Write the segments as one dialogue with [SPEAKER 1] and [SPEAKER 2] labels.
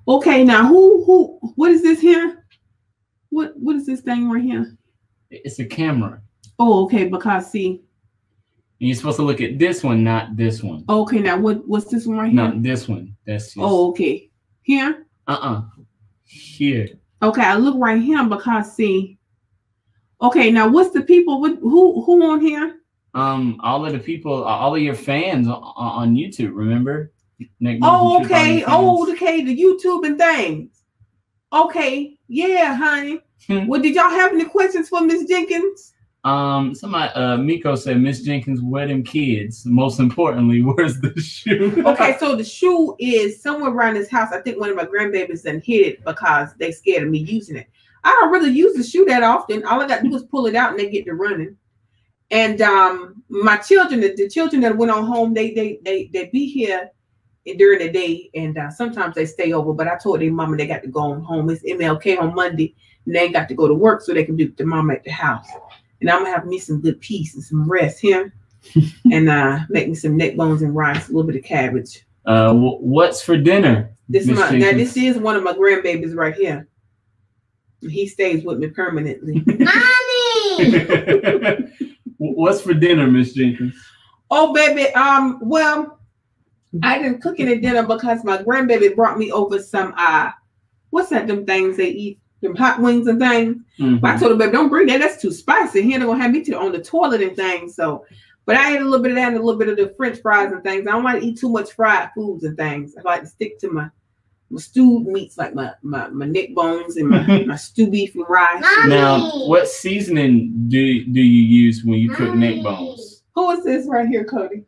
[SPEAKER 1] Okay, now what is this here? What is this thing right here?
[SPEAKER 2] It's a camera.
[SPEAKER 1] Oh, okay, because see.
[SPEAKER 2] And you're supposed to look at this one, not this one.
[SPEAKER 1] Okay, now what's this one right here?
[SPEAKER 2] No, this one. That's just...
[SPEAKER 1] Oh, okay. Here?
[SPEAKER 2] Here.
[SPEAKER 1] Okay, I look right here because see. Okay, now what's the people who on here?
[SPEAKER 2] All of the people, all of your fans on YouTube, remember?
[SPEAKER 1] Oh, okay. Oh, okay, the YouTube and things. Okay, yeah, honey. Well, did y'all have any questions for Miss Jenkins?
[SPEAKER 2] Somebody, Mccoy said, Miss Jenkins, where them kids? Most importantly, where's the shoe?
[SPEAKER 1] Okay, so the shoe is somewhere around this house. I think one of my grandbabies done hid it because they scared of me using it. I don't really use the shoe that often. All I got to do is pull it out and they get to running. And my children, the children that went on home, they be here during the day, and sometimes they stay over. But I told their mama they got to go on home. It's MLK on Monday, and they got to go to work so they can be with the mama at the house. And I'm gonna have me some good peace and some rest here, and make me some neck bones and rice, a little bit of cabbage.
[SPEAKER 2] What's for dinner?
[SPEAKER 1] This is one of my grandbabies right here. He stays with me permanently.
[SPEAKER 3] Mommy!
[SPEAKER 2] What's for dinner, Miss Jenkins?
[SPEAKER 1] Oh, baby. Well, I didn't cook any dinner because my grandbaby brought me over some what's that? Them things they eat, them hot wings and things. But I told her, baby, don't bring that. That's too spicy. Here they're gonna have me on the toilet and things. So, but I ate a little bit of that and a little bit of the French fries and things. I don't like to eat too much fried foods and things. I like to stick to my stewed meats, like my neck bones and my stew beef and rice.
[SPEAKER 2] Now, what seasoning do you use when you cook neck bones?
[SPEAKER 1] Who is this right here, Cody?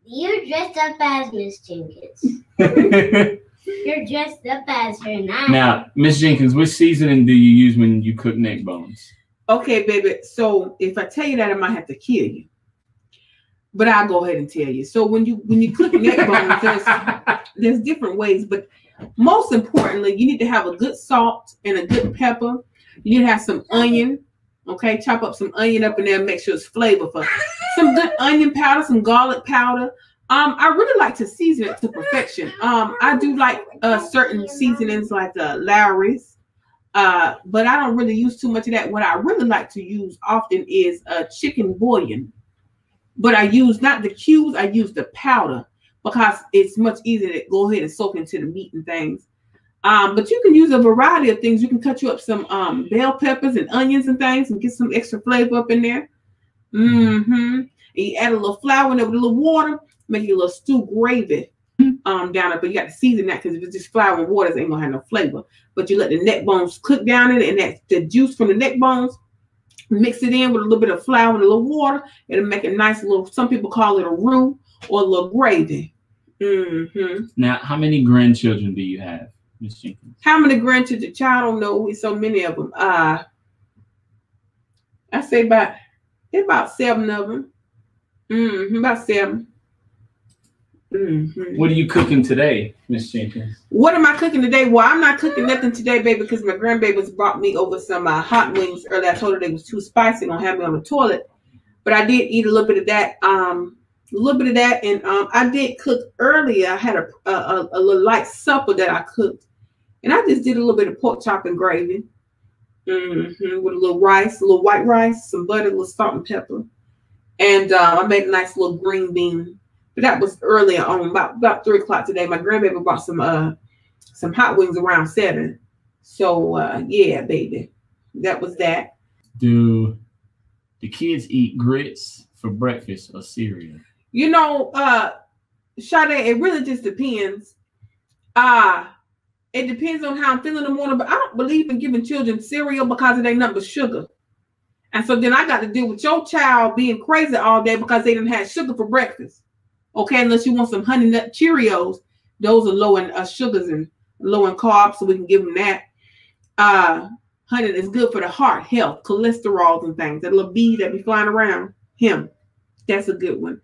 [SPEAKER 3] You're dressed up as Miss Jenkins. You're dressed up as her now.
[SPEAKER 2] Now, Miss Jenkins, what seasoning do you use when you cook neck bones?
[SPEAKER 1] Okay, baby. So if I tell you that, I might have to kill you. But I'll go ahead and tell you. So when you cook neck bones, there's different ways, but most importantly, you need to have a good salt and a good pepper. You need to have some onion. Okay, chop up some onion up in there and make sure it's flavorful. Some good onion powder, some garlic powder. I really like to season it to perfection. I do like certain seasonings like LAUGH&GROW, but I don't really use too much of that. What I really like to use often is chicken bouillon. But I use not the cubes, I use the powder because it's much easier to go ahead and soak into the meat and things. But you can use a variety of things. You can cut you up some bell peppers and onions and things and get some extra flavor up in there. And you add a little flour in there with a little water, make it a little stew gravy down there. But you got to season that because if it's just flour and water, it ain't gonna have no flavor. But you let the neck bones cook down in it, and that the juice from the neck bones, mix it in with a little bit of flour and a little water. It'll make a nice little, some people call it a roux or a little gravy.
[SPEAKER 2] Now, how many grandchildren do you have, Miss Jenkins?
[SPEAKER 1] How many grandchildren? Child, I don't know. It's so many of them. I say about 7 of them. About 7.
[SPEAKER 2] What are you cooking today, Miss Jenkins?
[SPEAKER 1] What am I cooking today? Well, I'm not cooking nothing today, baby, because my grandbabies brought me over some hot wings earlier. I told her they was too spicy, gonna have me on the toilet. But I did eat a little bit of that. And I did cook earlier. I had a little light supper that I cooked, and I just did a little bit of pork chop and gravy, with a little rice, a little white rice, some butter, a little salt and pepper, and I made a nice little green bean. But that was earlier on, about 3 o'clock today. My grandbaby bought some hot wings around 7. So yeah, baby, that was that.
[SPEAKER 2] Do the kids eat grits for breakfast or cereal?
[SPEAKER 1] You know, Sade, it really just depends. It depends on how I'm feeling in the morning, but I don't believe in giving children cereal because it ain't nothing but sugar. And so then I got to deal with your child being crazy all day because they didn't have sugar for breakfast. Okay, unless you want some Honey Nut Cheerios. Those are low in sugars and low in carbs, so we can give them that. Honey is good for the heart, health, cholesterol and things. That little bee that be flying around, him. That's a good one.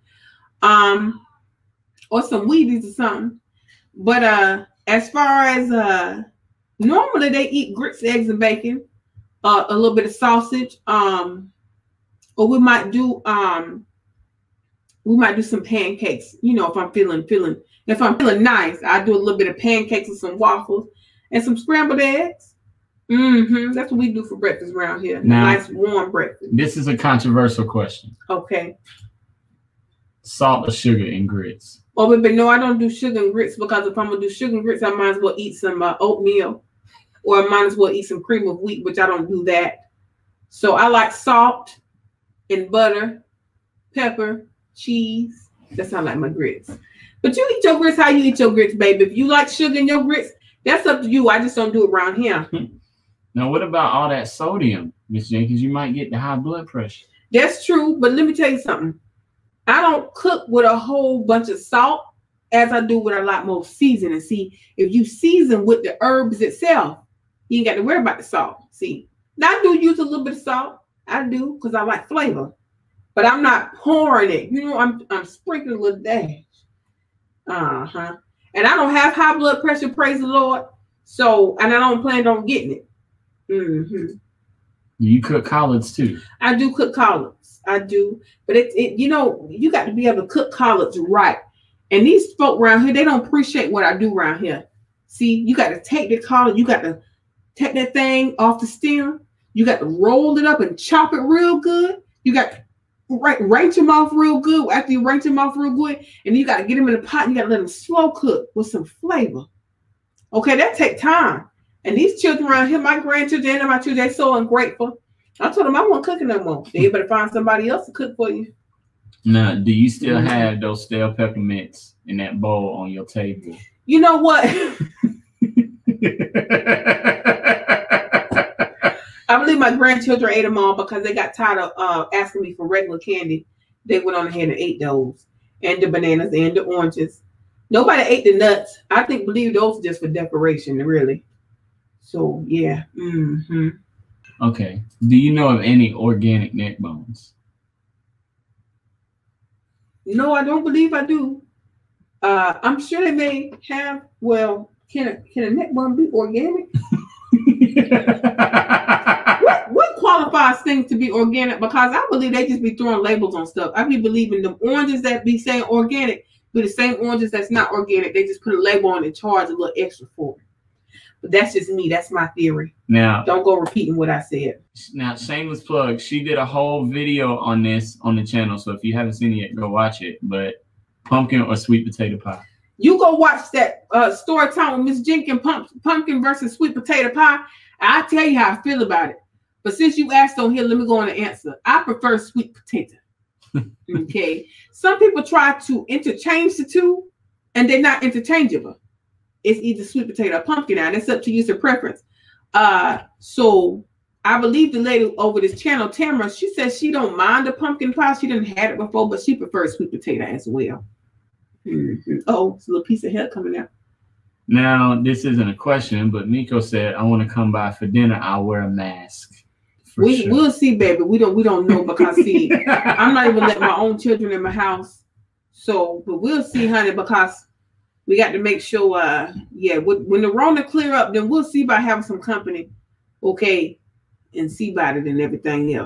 [SPEAKER 1] Or some Wheaties or something. But as far as normally they eat grits, eggs, and bacon, a little bit of sausage, or we might do We might do some pancakes. You know, if I'm feeling nice, I do a little bit of pancakes and some waffles and some scrambled eggs. That's what we do for breakfast around here. Now, nice warm breakfast.
[SPEAKER 2] This is a controversial question.
[SPEAKER 1] Okay.
[SPEAKER 2] Salt or sugar in grits?
[SPEAKER 1] Oh, but no, I don't do sugar and grits, because if I'm gonna do sugar and grits, I might as well eat some oatmeal, or I might as well eat some cream of wheat, which I don't do that. So I like salt and butter, pepper, cheese. That's how I like my grits. But you eat your grits how you eat your grits, baby. If you like sugar in your grits, that's up to you. I just don't do it around here.
[SPEAKER 2] Now, what about all that sodium, Miss Jenkins? You might get the high blood pressure.
[SPEAKER 1] That's true, but let me tell you something. I don't cook with a whole bunch of salt as I do with a lot more seasoning. See, if you season with the herbs itself, you ain't got to worry about the salt. See, now I do use a little bit of salt. I do, because I like flavor. But I'm not pouring it. You know, I'm sprinkling a little dash. And I don't have high blood pressure, praise the Lord. So, and I don't plan on getting it.
[SPEAKER 2] You cook collards too? I
[SPEAKER 1] do cook collards. I do, but you know, you got to be able to cook collards right. And these folk around here, they don't appreciate what I do around here. See, you got to take the collard, you got to take that thing off the stem, you got to roll it up and chop it real good. You got to range them off real good. After you range them off real good, and then you got to get them in a pot, and you got to let them slow cook with some flavor. Okay, that take time. And these children around here, my grandchildren and my children, they're so ungrateful. I told them I wasn't cooking no more. They better find somebody else to cook for you.
[SPEAKER 2] Now, do you still have those stale peppermints in that bowl on your table?
[SPEAKER 1] You know what? I believe my grandchildren ate them all because they got tired of asking me for regular candy. They went on ahead and ate those, and the bananas and the oranges. Nobody ate the nuts. I believe those are just for decoration, really. So yeah.
[SPEAKER 2] Okay. Do you know of any organic neck bones?
[SPEAKER 1] No, I don't believe I do. I'm sure they may have. Well, can a neck bone be organic? What qualifies things to be organic? Because I believe they just be throwing labels on stuff. I be believing the oranges that be saying organic be the same oranges that's not organic. They just put a label on and charge a little extra for it. But that's just me. That's my theory. Now, don't go repeating what I said.
[SPEAKER 2] Now, shameless plug. She did a whole video on this on the channel. So if you haven't seen it yet, go watch it. But pumpkin or sweet potato pie?
[SPEAKER 1] You go watch that story time with Miss Jenkins, pumpkin versus sweet potato pie. I'll tell you how I feel about it. But since you asked on here, let me go on and answer. I prefer sweet potato. Okay. Some people try to interchange the two, and they're not interchangeable. It's either sweet potato or pumpkin now. That's up to you, it's a preference. So I believe the lady over this channel, Tamara, she says she don't mind the pumpkin pie. She didn't have it before, but she prefers sweet potato as well. Oh, it's a little piece of hair coming out.
[SPEAKER 2] Now, this isn't a question, but Nico said, I want to come by for dinner. I'll wear a mask.
[SPEAKER 1] We'll see, baby. We don't know, because see, I'm not even letting my own children in my house. So, but we'll see, honey, because we got to make sure, when the Rona clear up, then we'll see about having some company, okay, and see about it and everything else.